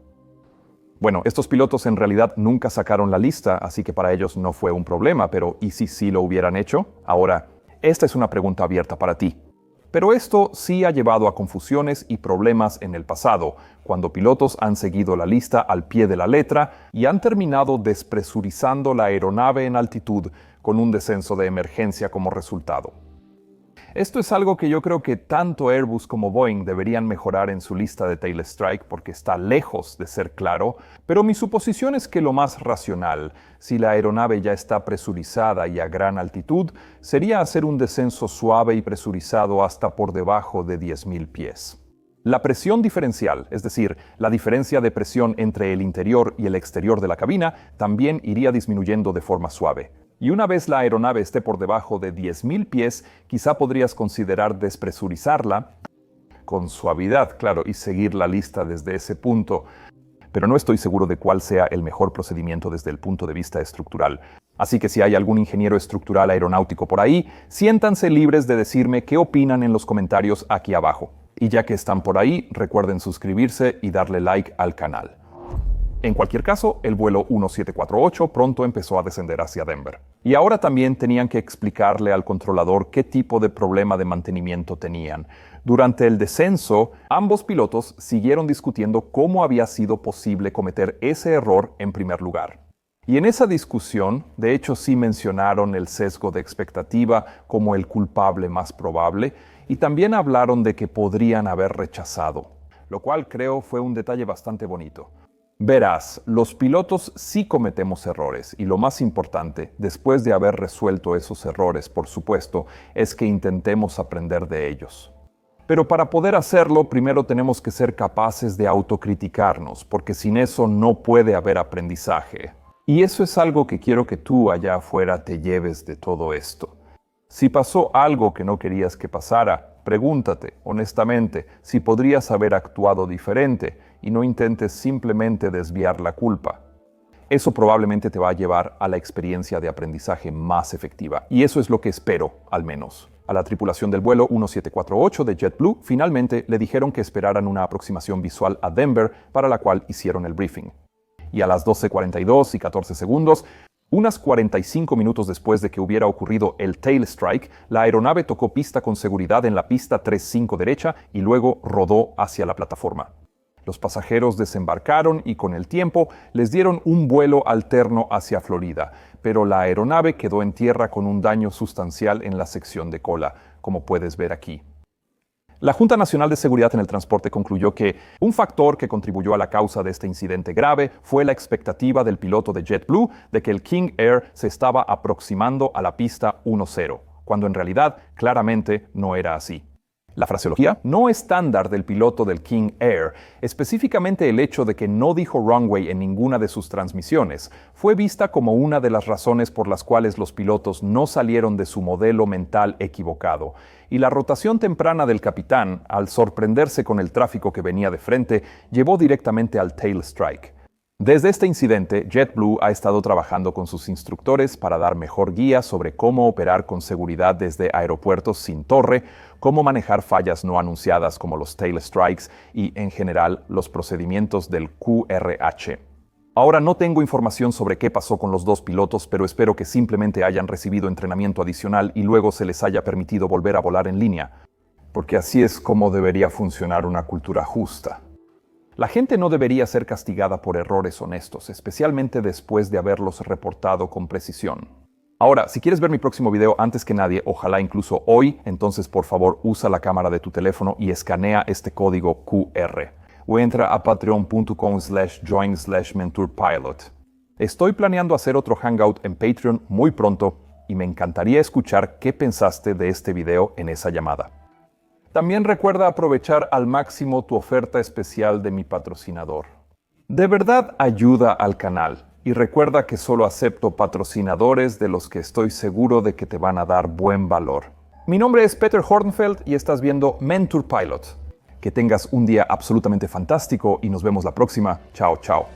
Bueno, estos pilotos en realidad nunca sacaron la lista, así que para ellos no fue un problema, pero ¿y si sí lo hubieran hecho? Ahora, esta es una pregunta abierta para ti. Pero esto sí ha llevado a confusiones y problemas en el pasado, cuando pilotos han seguido la lista al pie de la letra y han terminado despresurizando la aeronave en altitud con un descenso de emergencia como resultado. Esto es algo que yo creo que tanto Airbus como Boeing deberían mejorar en su lista de tail strike porque está lejos de ser claro, pero mi suposición es que lo más racional, si la aeronave ya está presurizada y a gran altitud, sería hacer un descenso suave y presurizado hasta por debajo de 10.000 pies. La presión diferencial, es decir, la diferencia de presión entre el interior y el exterior de la cabina, también iría disminuyendo de forma suave. Y una vez la aeronave esté por debajo de 10.000 pies, quizá podrías considerar despresurizarla, con suavidad, claro, y seguir la lista desde ese punto. Pero no estoy seguro de cuál sea el mejor procedimiento desde el punto de vista estructural. Así que si hay algún ingeniero estructural aeronáutico por ahí, siéntanse libres de decirme qué opinan en los comentarios aquí abajo. Y ya que están por ahí, recuerden suscribirse y darle like al canal. En cualquier caso, el vuelo 1748 pronto empezó a descender hacia Denver. Y ahora también tenían que explicarle al controlador qué tipo de problema de mantenimiento tenían. Durante el descenso, ambos pilotos siguieron discutiendo cómo había sido posible cometer ese error en primer lugar. Y en esa discusión, de hecho sí mencionaron el sesgo de expectativa como el culpable más probable, y también hablaron de que podrían haber rechazado, lo cual creo fue un detalle bastante bonito. Verás, los pilotos sí cometemos errores y lo más importante, después de haber resuelto esos errores, por supuesto, es que intentemos aprender de ellos. Pero para poder hacerlo, primero tenemos que ser capaces de autocriticarnos, porque sin eso no puede haber aprendizaje. Y eso es algo que quiero que tú allá afuera te lleves de todo esto. Si pasó algo que no querías que pasara, pregúntate, honestamente, si podrías haber actuado diferente y no intentes simplemente desviar la culpa. Eso probablemente te va a llevar a la experiencia de aprendizaje más efectiva. Y eso es lo que espero, al menos. A la tripulación del vuelo 1748 de JetBlue finalmente le dijeron que esperaran una aproximación visual a Denver, para la cual hicieron el briefing. Y a las 12:42 y 14 segundos, unas 45 minutos después de que hubiera ocurrido el tail strike, la aeronave tocó pista con seguridad en la pista 35 derecha y luego rodó hacia la plataforma. Los pasajeros desembarcaron y con el tiempo les dieron un vuelo alterno hacia Florida, pero la aeronave quedó en tierra con un daño sustancial en la sección de cola, como puedes ver aquí. La Junta Nacional de Seguridad en el Transporte concluyó que un factor que contribuyó a la causa de este incidente grave fue la expectativa del piloto de JetBlue de que el King Air se estaba aproximando a la pista 10, cuando en realidad claramente no era así. La fraseología no estándar del piloto del King Air, específicamente el hecho de que no dijo runway en ninguna de sus transmisiones, fue vista como una de las razones por las cuales los pilotos no salieron de su modelo mental equivocado. Y la rotación temprana del capitán, al sorprenderse con el tráfico que venía de frente, llevó directamente al tail strike. Desde este incidente, JetBlue ha estado trabajando con sus instructores para dar mejor guía sobre cómo operar con seguridad desde aeropuertos sin torre, cómo manejar fallas no anunciadas como los tail strikes y, en general, los procedimientos del QRH. Ahora no tengo información sobre qué pasó con los dos pilotos, pero espero que simplemente hayan recibido entrenamiento adicional y luego se les haya permitido volver a volar en línea, porque así es como debería funcionar una cultura justa. La gente no debería ser castigada por errores honestos, especialmente después de haberlos reportado con precisión. Ahora, si quieres ver mi próximo video antes que nadie, ojalá incluso hoy, entonces por favor usa la cámara de tu teléfono y escanea este código QR. O entra a patreon.com/join/mentorpilot. Estoy planeando hacer otro hangout en Patreon muy pronto y me encantaría escuchar qué pensaste de este video en esa llamada. También recuerda aprovechar al máximo tu oferta especial de mi patrocinador. De verdad ayuda al canal y recuerda que solo acepto patrocinadores de los que estoy seguro de que te van a dar buen valor. Mi nombre es Peter Hornfeld y estás viendo Mentor Pilot. Que tengas un día absolutamente fantástico y nos vemos la próxima. Chao, chao.